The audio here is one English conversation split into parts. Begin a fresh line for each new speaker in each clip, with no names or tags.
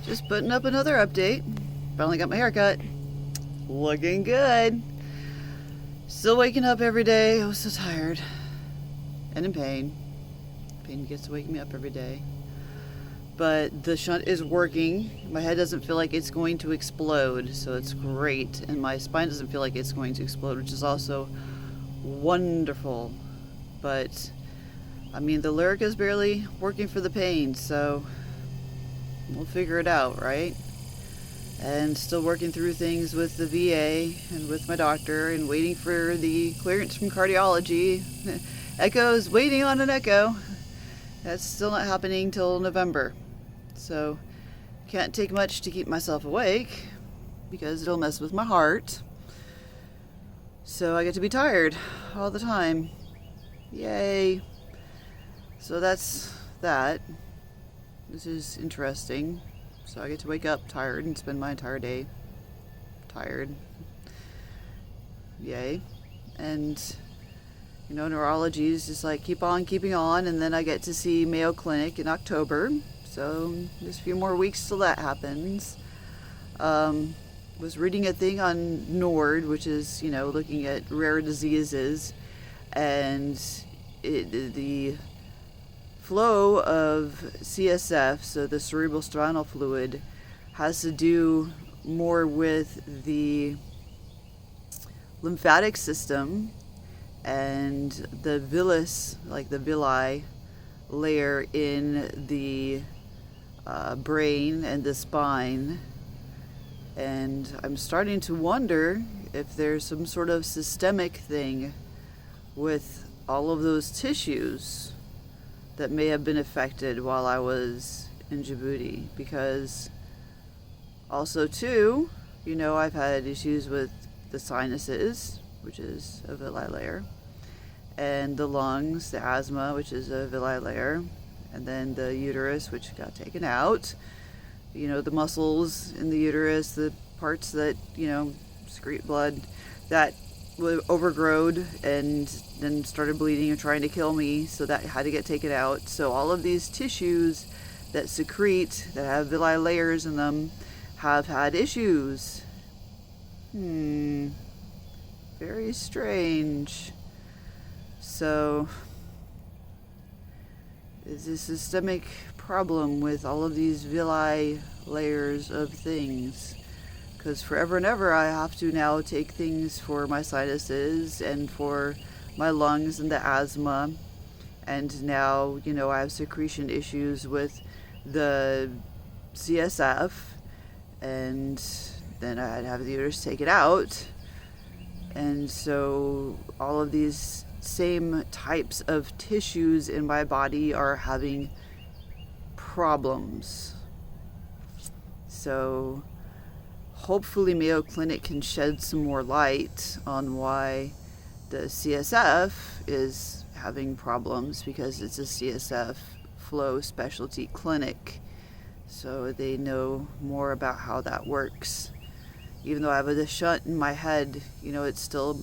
Just putting up another update. Finally got my hair cut. Looking good. Still waking up every day. I was so tired. And in pain. Pain gets to wake me up every day. But the shunt is working. My head doesn't feel like it's going to explode, so it's great. And my spine doesn't feel like it's going to explode, which is also wonderful. But, I mean, the lyric is barely working for the pain, so we'll figure it out, right? And still working through things with the VA and with my doctor and waiting for the clearance from cardiology. Echo's waiting on an echo. That's still not happening till November. So can't take much to keep myself awake because it'll mess with my heart. So I get to be tired all the time. Yay. So that's that. This is interesting. So I get to wake up tired and spend my entire day tired. Yay. And, you know, neurology is just like keep on keeping on. And then I get to see Mayo Clinic in October. So just a few more weeks till that happens. Was reading a thing on NORD, which is, you know, looking at rare diseases. And the flow of CSF, so the cerebral spinal fluid, has to do more with the lymphatic system and the villus, like the villi layer in the brain and the spine. And I'm starting to wonder if there's some sort of systemic thing with all of those tissues that may have been affected while I was in Djibouti, because also too, you know, I've had issues with the sinuses, which is a villi layer, and the lungs, the asthma, which is a villi layer, and then the uterus, which got taken out, you know, the muscles in the uterus, the parts that, you know, secrete blood, that overgrowed and then started bleeding and trying to kill me, so that had to get taken out. So all of these tissues that secrete, that have villi layers in them, have had issues. Very strange. So is a systemic problem with all of these villi layers of things. Because forever and ever I have to now take things for my sinuses and for my lungs and the asthma. And now, you know, I have secretion issues with the CSF. And then I'd have the uterus take it out. And so all of these same types of tissues in my body are having problems. So hopefully Mayo Clinic can shed some more light on why the CSF is having problems, because it's a CSF flow specialty clinic. So they know more about how that works. Even though I have a shunt in my head, you know, it's still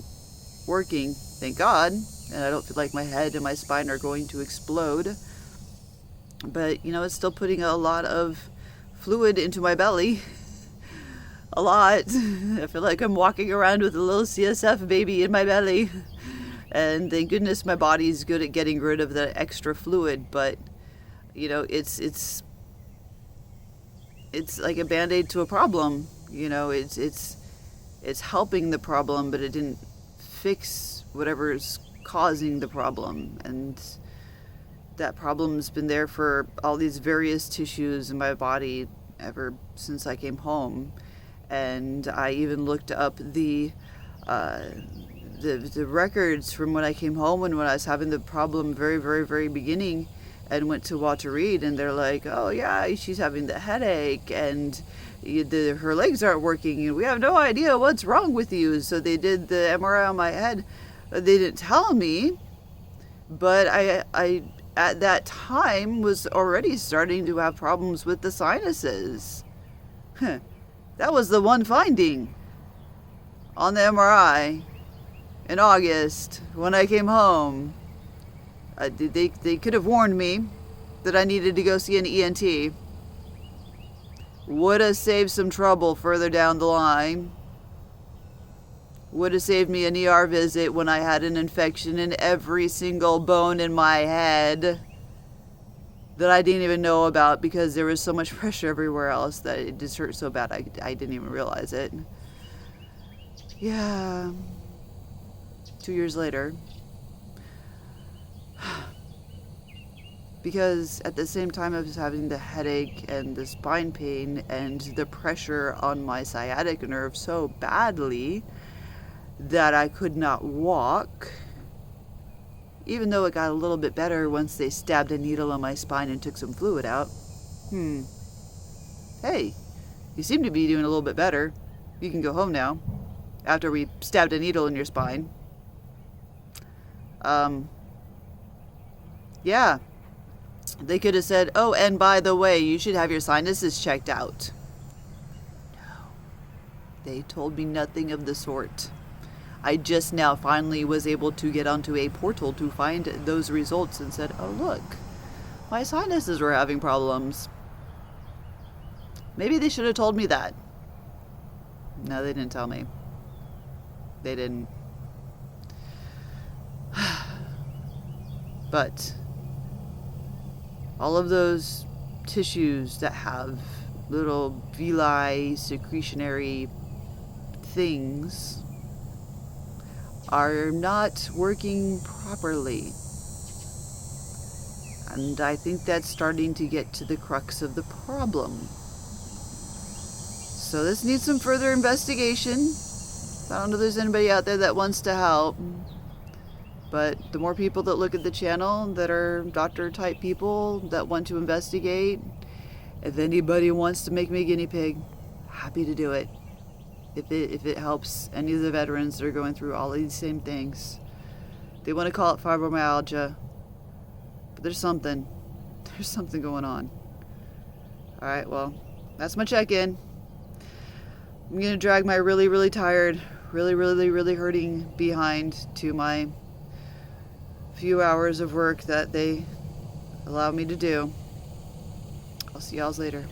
working, thank God. And I don't feel like my head and my spine are going to explode. But, you know, it's still putting a lot of fluid into my belly. A lot. I feel like I'm walking around with a little CSF baby in my belly. And thank goodness my body's good at getting rid of the extra fluid. But, you know, it's like a Band-Aid to a problem. You know, it's helping the problem, but it didn't fix whatever's causing the problem. And that problem's been there for all these various tissues in my body ever since I came home. And I even looked up the records from when I came home and when I was having the problem very beginning, and went to Walter Reed, and they're like, oh yeah, she's having the headache and her legs aren't working and we have no idea what's wrong with you. So they did the MRI on my head. They didn't tell me, but I at that time was already starting to have problems with the sinuses. That was the one finding on the MRI in August when I came home. They could have warned me that I needed to go see an ENT. Would have saved some trouble further down the line. Would have saved me an ER visit when I had an infection in every single bone in my head that I didn't even know about because there was so much pressure everywhere else that it just hurt so bad I didn't even realize it. Yeah. 2 years later. Because at the same time I was having the headache and the spine pain and the pressure on my sciatic nerve so badly that I could not walk, even though it got a little bit better once they stabbed a needle in my spine and took some fluid out. Hey, you seem to be doing a little bit better. You can go home now, after we stabbed a needle in your spine. Yeah. They could have said, oh, and by the way, you should have your sinuses checked out. No. They told me nothing of the sort. I just now finally was able to get onto a portal to find those results and said, oh, look, my sinuses were having problems. Maybe they should have told me that. No, they didn't tell me. They didn't. But all of those tissues that have little villi secretionary things are not working properly. And I think that's starting to get to the crux of the problem. So this needs some further investigation. I don't know if there's anybody out there that wants to help. But the more people that look at the channel that are doctor type people that want to investigate, if anybody wants to make me a guinea pig, happy to do it. If it helps any of the veterans that are going through all of these same things. They want to call it fibromyalgia, but there's something going on. All right, well, that's my check-in. I'm gonna drag my really, really tired, really, really, really hurting behind to my few hours of work that they allow me to do. I'll see y'all later.